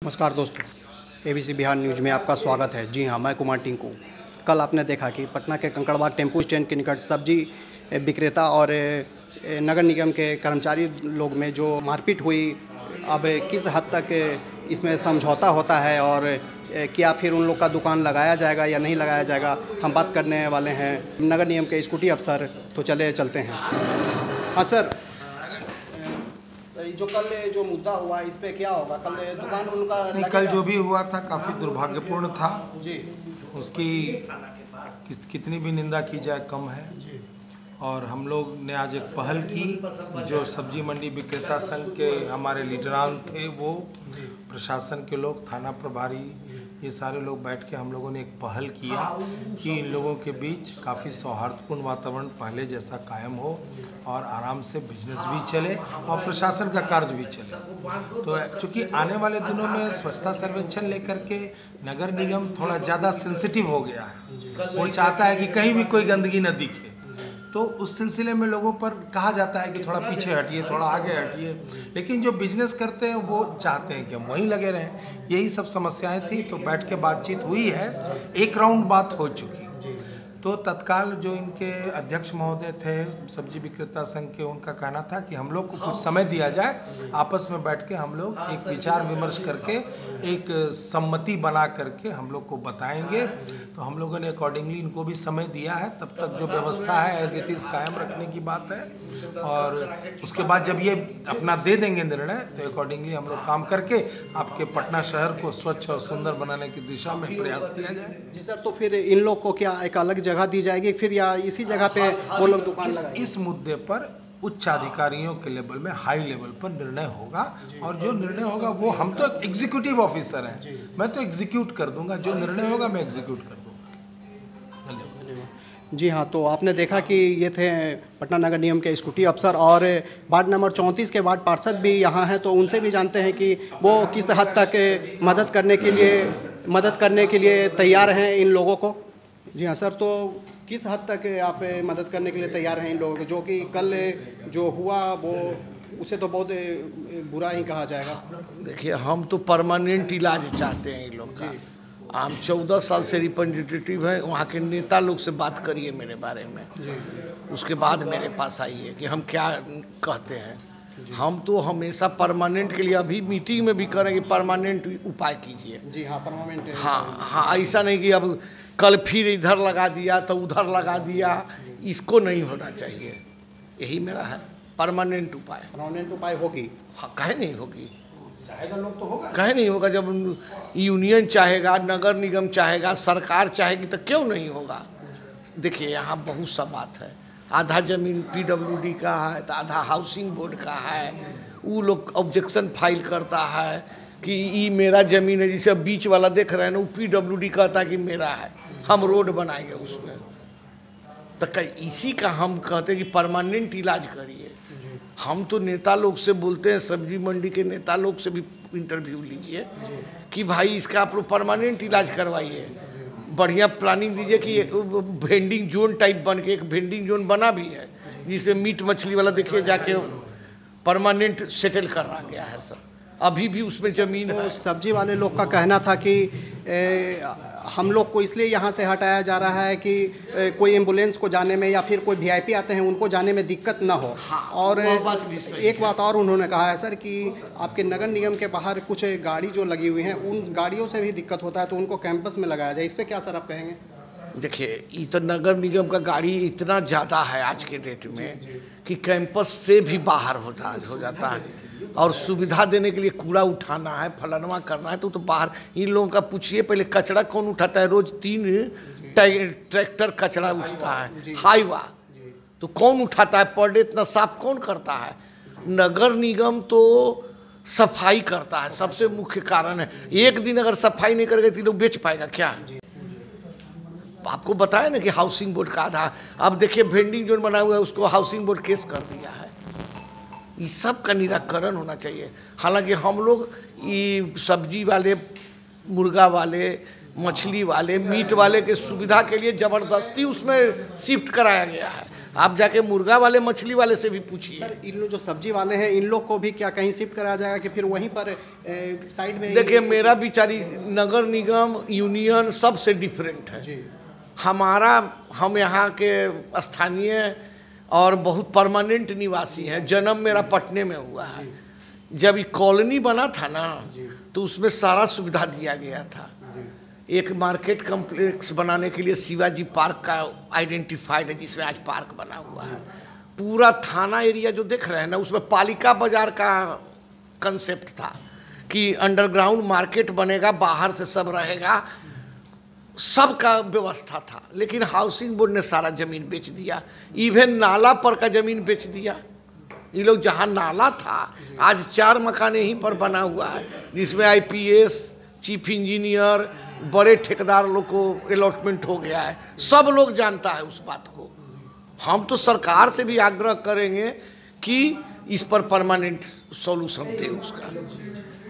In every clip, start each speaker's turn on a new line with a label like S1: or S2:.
S1: नमस्कार दोस्तों, ABC Bihar news में आपका स्वागत है। जी हाँ, मैं कुमार टिंकू। कल आपने देखा कि पटना के कंकड़बाग टेम्पू स्टैंड के निकट सब्जी विक्रेता और नगर निगम के कर्मचारी लोग में जो मारपीट हुई, अब किस हद तक इसमें समझौता होता है और क्या फिर उन लोग का दुकान लगाया जाएगा या नहीं लगाया जाएगा, हम बात करने वाले हैं नगर निगम के स्कूटी अफसर। तो चलते हैं। हाँ सर, जो कल जो मुद्दा हुआ इस पे क्या होगा? कल दुकान उनका
S2: नहीं, कल जो भी हुआ था काफ़ी दुर्भाग्यपूर्ण था
S1: जी।
S2: उसकी कितनी भी निंदा की जाए कम है जी। और हम लोग ने आज एक पहल की, जो सब्जी मंडी विक्रेता संघ के हमारे लीडरान थे, वो प्रशासन के लोग, थाना प्रभारी, ये सारे लोग बैठ के हम लोगों ने एक पहल किया कि इन लोगों के बीच काफ़ी सौहार्दपूर्ण वातावरण पहले जैसा कायम हो और आराम से बिजनेस भी चले और प्रशासन का कार्य भी चले। तो चूँकि आने वाले दिनों में स्वच्छता सर्वेक्षण लेकर के नगर निगम थोड़ा ज़्यादा सेंसिटिव हो गया है। वो चाहता है कि कहीं भी कोई गंदगी न दिखे, तो उस सिलसिले में लोगों पर कहा जाता है कि थोड़ा पीछे हटिए, थोड़ा आगे हटिए, लेकिन जो बिजनेस करते हैं वो चाहते हैं कि हम वहीं लगे रहें। यही सब समस्याएं थी, तो बैठ के बातचीत हुई है, एक राउंड बात हो चुकी। तो तत्काल जो इनके अध्यक्ष महोदय थे सब्जी विक्रेता संघ के, उनका कहना था कि हम लोग को कुछ समय दिया जाए, आपस में बैठ के हम लोग एक विचार विमर्श करके एक सम्मति बना करके हम लोग को बताएंगे। तो हम लोगों ने अकॉर्डिंगली इनको भी समय दिया है। तब तक जो व्यवस्था है एज इट इज़ कायम रखने की बात है, और उसके बाद जब ये अपना दे देंगे निर्णय, तो अकॉर्डिंगली हम लोग काम करके आपके पटना शहर को स्वच्छ और सुंदर बनाने की दिशा में प्रयास किया जाए।
S1: जी सर, तो फिर इन लोग को क्या एक अलग जगह दी जाएगी फिर, या इसी जगह पे वो लोग दुकान लगाएंगे?
S2: इस मुद्दे पर उच्च अधिकारियों के लेवल में, हाई लेवल पर निर्णय होगा, और जो निर्णय होगा वो, हम तो एग्जीक्यूटिव ऑफिसर हैं, मैं तो एग्जीक्यूट कर दूंगा, जो निर्णय होगा मैं एग्जीक्यूट कर दूंगा। धन्यवाद।
S1: जी हाँ, तो आपने देखा कि ये थे पटना नगर निगम के स्कूटी अफसर, और वार्ड नंबर 34 के वार्ड पार्षद भी यहाँ हैं, तो उनसे भी जानते हैं कि वो किस हद तक मदद करने के लिए तैयार हैं इन लोगों को। जी हाँ सर, तो किस हद तक आप मदद करने के लिए तैयार हैं इन लोगों को? जो कि कल जो हुआ वो, उसे तो बहुत बुरा ही कहा जाएगा।
S3: देखिए, हम तो परमानेंट इलाज चाहते हैं इन लोग का। हम 14 साल से रिप्रेजेंटेटिव हैं, वहाँ के नेता लोग से बात करिए मेरे बारे में जी। उसके बाद मेरे पास आइए कि हम क्या कहते हैं। हम तो हमेशा परमानेंट के लिए, अभी मीटिंग में भी करेंगे, परमानेंट उपाय कीजिए।
S1: जी हाँ, परमानेंट।
S3: हाँ, ऐसा नहीं कि अब कल फिर इधर लगा दिया तो उधर लगा दिया, इसको नहीं होना चाहिए। यही मेरा है, परमानेंट उपाय।
S1: परमानेंट उपाय होगी?
S3: हाँ, काहे नहीं होगी,
S2: चाहेगा लोग तो होगा।
S3: काहे नहीं होगा? जब यूनियन चाहेगा, नगर निगम चाहेगा, सरकार चाहेगी, तो क्यों नहीं होगा? देखिए, यहाँ बहुत सा बात है। आधा ज़मीन PWD का है तो आधा हाउसिंग बोर्ड का है। वो लोग ऑब्जेक्शन फाइल करता है कि ये मेरा ज़मीन है, जिसे बीच वाला देख रहे हैं ना, वो PWD कहता है कि मेरा है, हम रोड बनाएंगे उसमें। तो इसी का हम कहते हैं कि परमानेंट इलाज करिए। हम तो नेता लोग से बोलते हैं, सब्जी मंडी के नेता लोग से भी इंटरव्यू लीजिए कि भाई इसका आप लोग परमानेंट इलाज करवाइए, बढ़िया प्लानिंग दीजिए कि वेंडिंग जोन टाइप बन के, एक वेंडिंग जोन बना भी है जिसमें मीट मछली वाला, देखिए जाके परमानेंट सेटल करा गया है सर, अभी भी उसमें ज़मीन है।
S1: सब्जी वाले लोग का कहना था कि हम लोग को इसलिए यहाँ से हटाया जा रहा है कि कोई एम्बुलेंस को जाने में या फिर कोई VIP आते हैं उनको जाने में दिक्कत ना हो।
S3: हाँ,
S1: और एक बात और उन्होंने कहा है सर कि आपके नगर निगम के बाहर कुछ गाड़ी जो लगी हुई हैं, उन गाड़ियों से भी दिक्कत होता है, तो उनको कैंपस में लगाया जाए। इस पर क्या सर आप कहेंगे?
S3: देखिए, ये तो नगर निगम का गाड़ी इतना ज़्यादा है आज के डेट में कि कैंपस से भी बाहर हो जाता है, और सुविधा देने के लिए कूड़ा उठाना है, फलाना करना है, तो बाहर इन लोगों का पूछिए पहले, कचरा कौन उठाता है? रोज 3 ट्रैक्टर कचरा उठता है, हाईवा तो कौन उठाता है? पर डे इतना साफ कौन करता है? नगर निगम तो सफाई करता है, सबसे मुख्य कारण है। एक दिन अगर सफाई नहीं करेगा तो लोग बेच पाएगा क्या? आपको बताया ना कि हाउसिंग बोर्ड का आधा, अब देखिए वेंडिंग जोन बना हुआ है, उसको हाउसिंग बोर्ड केस कर दिया है। इस सब का निराकरण होना चाहिए। हालांकि हम लोग ये सब्जी वाले, मुर्गा वाले, मछली वाले, मीट वाले के सुविधा के लिए ज़बरदस्ती उसमें शिफ्ट कराया गया है, आप जाके मुर्गा वाले मछली वाले से भी पूछिए।
S1: सर इन लोग जो सब्जी वाले हैं इन लोग को भी क्या कहीं शिफ्ट कराया जाएगा कि फिर वहीं पर साइड में?
S3: देखिए मेरा विचारी नगर निगम यूनियन सबसे डिफरेंट है
S1: जी।
S3: हम यहाँ के स्थानीय और बहुत परमानेंट निवासी हैं। जन्म मेरा पटने में हुआ है। जब ये कॉलोनी बना था ना तो उसमें सारा सुविधा दिया गया था। एक मार्केट कम्प्लेक्स बनाने के लिए शिवाजी पार्क का आइडेंटिफाइड है, जिसमें आज पार्क बना हुआ है। पूरा थाना एरिया जो देख रहे हैं ना, उसमें पालिका बाजार का कंसेप्ट था कि अंडरग्राउंड मार्केट बनेगा, बाहर से सब रहेगा, सबका व्यवस्था था। लेकिन हाउसिंग बोर्ड ने सारा ज़मीन बेच दिया, इवन नाला पर का ज़मीन बेच दिया। ये लोग जहाँ नाला था आज 4 मकान यहीं पर बना हुआ है, जिसमें IPS, चीफ इंजीनियर, बड़े ठेकेदार लोग को अलॉटमेंट हो गया है। सब लोग जानता है उस बात को। हम तो सरकार से भी आग्रह करेंगे कि इस पर परमानेंट सॉल्यूशन दे उसका।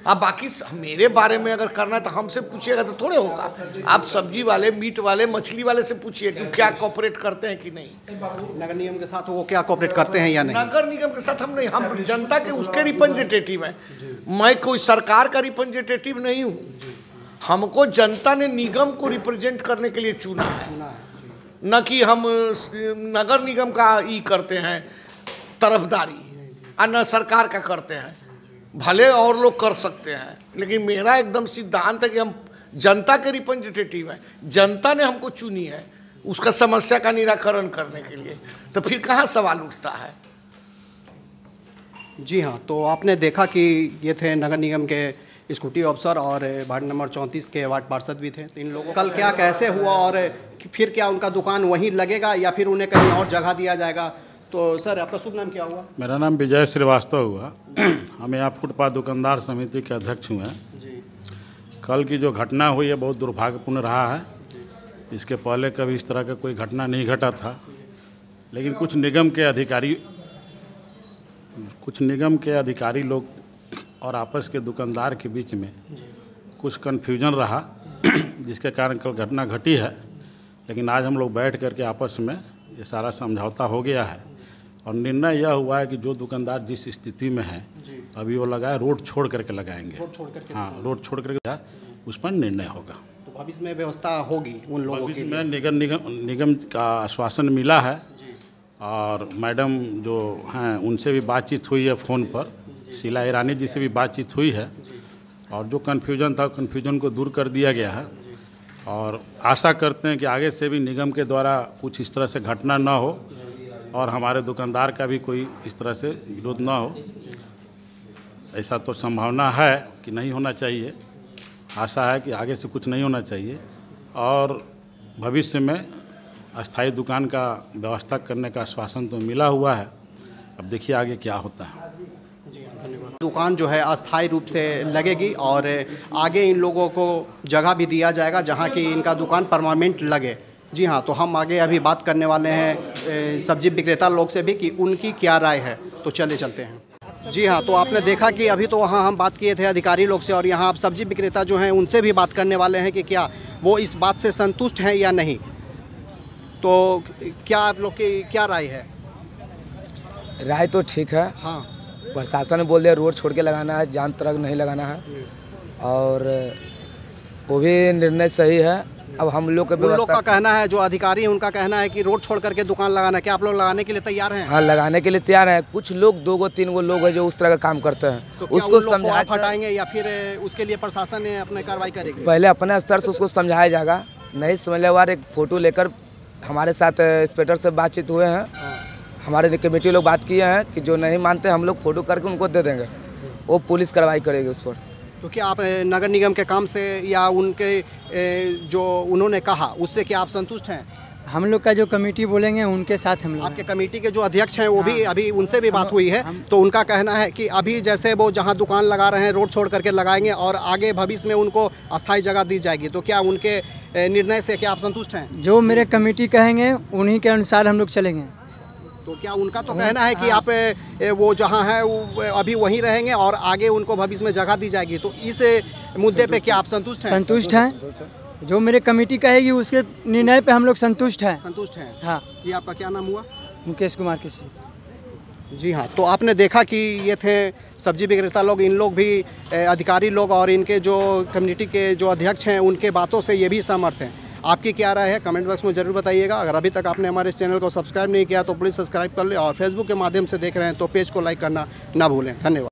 S3: अब बाकी मेरे बारे में अगर करना है तो हमसे पूछिएगा तो थोड़े होगा। आप सब्जी वाले, मीट वाले, मछली वाले से पूछिए कि क्या कोऑपरेट करते हैं कि नहीं।
S1: नगर निगम के साथ वो क्या कोऑपरेट करते हैं या नहीं?
S3: नगर निगम के साथ हम नहीं, हम जनता के उसके रिप्रेजेंटेटिव हैं। मैं कोई सरकार का रिप्रेजेंटेटिव नहीं हूँ। हमको जनता ने निगम को रिप्रेजेंट करने के लिए चुना है, न कि हम नगर निगम का ई करते हैं तरफदारी, और न सरकार का करते हैं। भले और लोग कर सकते हैं, लेकिन मेरा एकदम सिद्धांत है कि हम जनता के रिप्रेजेंटेटिव हैं। जनता ने हमको चुनी है उसका समस्या का निराकरण करने के लिए, तो फिर कहाँ सवाल उठता है।
S1: जी हाँ, तो आपने देखा कि ये थे नगर निगम के स्कूटी ऑफिसर और वार्ड नंबर 34 के वार्ड पार्षद भी थे। इन लोगों कल क्या कैसे हुआ और फिर क्या उनका दुकान वहीं लगेगा या फिर उन्हें कहीं और जगह दिया जाएगा? तो सर आपका शुभ नाम क्या हुआ?
S4: मेरा नाम विजय श्रीवास्तव हुआ। हम यहाँ फुटपाथ दुकानदार समिति के अध्यक्ष हुए हैं।
S1: जी।
S4: कल की जो घटना हुई है बहुत दुर्भाग्यपूर्ण रहा है। इसके पहले कभी इस तरह का कोई घटना नहीं घटा था, लेकिन कुछ निगम के अधिकारी लोग और आपस के दुकानदार के बीच में कुछ कन्फ्यूजन रहा, जिसके कारण कल घटना घटी है। लेकिन आज हम लोग बैठ करके आपस में ये सारा समझौता हो गया है और निर्णय यह हुआ है कि जो दुकानदार जिस स्थिति में है अभी वो लगाए, रोड छोड़ करके लगाएंगे। हाँ, रोड छोड़ करके उस पर निर्णय होगा।
S1: तो भविष्य में व्यवस्था होगी उन लोगों की?
S4: भविष्य में निगम का आश्वासन मिला है और मैडम जो हैं उनसे भी बातचीत हुई है, फ़ोन पर शीला ईरानी जी से भी बातचीत हुई है और जो कन्फ्यूजन था कन्फ्यूजन को दूर कर दिया गया है। और आशा करते हैं कि आगे से भी निगम के द्वारा कुछ इस तरह से घटना ना हो और हमारे दुकानदार का भी कोई इस तरह से विरोध ना हो। ऐसा तो संभावना है कि नहीं होना चाहिए, आशा है कि आगे से कुछ नहीं होना चाहिए और भविष्य में अस्थायी दुकान का व्यवस्था करने का आश्वासन तो मिला हुआ है। अब देखिए आगे क्या होता है।
S1: दुकान जो है अस्थायी रूप से लगेगी और आगे इन लोगों को जगह भी दिया जाएगा जहां कि इनका दुकान परमानेंट लगे। जी हाँ, तो हम आगे अभी बात करने वाले हैं सब्जी विक्रेता लोग से भी कि उनकी क्या राय है। तो चलते हैं। जी हाँ, तो आपने देखा कि अभी तो वहाँ हम बात किए थे अधिकारी लोग से और यहाँ आप सब्जी विक्रेता जो हैं उनसे भी बात करने वाले हैं कि क्या वो इस बात से संतुष्ट हैं या नहीं। तो क्या आप लोग की क्या राय है?
S5: राय तो ठीक है।
S1: हाँ,
S5: प्रशासन ने बोल दिया रोड छोड़ के लगाना है, जाम ट्रक नहीं लगाना है और वो भी निर्णय सही है। अब हम लोग के
S1: उन लोग का कहना है, जो अधिकारी हैं उनका कहना है कि रोड छोड़ करके दुकान लगाना है। क्या आप लोग लगाने के लिए तैयार हैं?
S5: हाँ, लगाने के लिए तैयार हैं। कुछ लोग 2-3 लोग हैं जो उस तरह का काम करते हैं,
S1: तो
S5: उसको समझा
S1: हटाएंगे या फिर उसके लिए प्रशासन ने अपने कार्रवाई करेगी?
S5: पहले अपने स्तर से उसको समझाया जाएगा। नहीं समझने वाले एक फ़ोटो लेकर हमारे साथ इंस्पेक्टर से बातचीत हुए हैं। हमारे कमेटी लोग बात किए हैं कि जो नहीं मानते हम लोग फ़ोटो करके उनको दे देंगे, वो पुलिस कार्रवाई करेगी उस पर।
S1: तो क्या आप नगर निगम के काम से या उनके जो उन्होंने कहा उससे क्या आप संतुष्ट हैं?
S6: हम लोग का जो कमेटी बोलेंगे उनके साथ हम लोग।
S1: आपके कमेटी के जो अध्यक्ष हैं वो भी अभी उनसे भी बात हुई है, तो उनका कहना है कि अभी जैसे वो जहां दुकान लगा रहे हैं रोड छोड़ करके लगाएंगे और आगे भविष्य में उनको अस्थायी जगह दी जाएगी। तो क्या उनके निर्णय से क्या आप संतुष्ट हैं?
S6: जो मेरे कमेटी कहेंगे उन्हीं के अनुसार हम लोग चलेंगे।
S1: तो क्या उनका तो कहना है कि आप वो जहां है वो अभी वहीं रहेंगे और आगे उनको भविष्य में जगह दी जाएगी। तो इस मुद्दे पे क्या आप संतुष्ट हैं?
S6: संतुष्ट हैं। जो मेरे कमेटी कहेगी उसके निर्णय पे हम लोग संतुष्ट हैं।
S1: संतुष्ट हैं।
S6: हाँ
S1: जी, आपका क्या नाम हुआ?
S6: मुकेश कुमार किसी।
S1: जी हाँ, तो आपने देखा कि ये थे सब्जी विक्रेता लोग, इन लोग भी अधिकारी लोग और इनके जो कम्युनिटी के जो अध्यक्ष हैं उनके बातों से ये भी सहमत हैं। आपकी क्या राय है कमेंट बॉक्स में ज़रूर बताइएगा। अगर अभी तक आपने हमारे इस चैनल को सब्सक्राइब नहीं किया तो प्लीज़ सब्सक्राइब कर लें और फेसबुक के माध्यम से देख रहे हैं तो पेज को लाइक करना ना भूलें। धन्यवाद।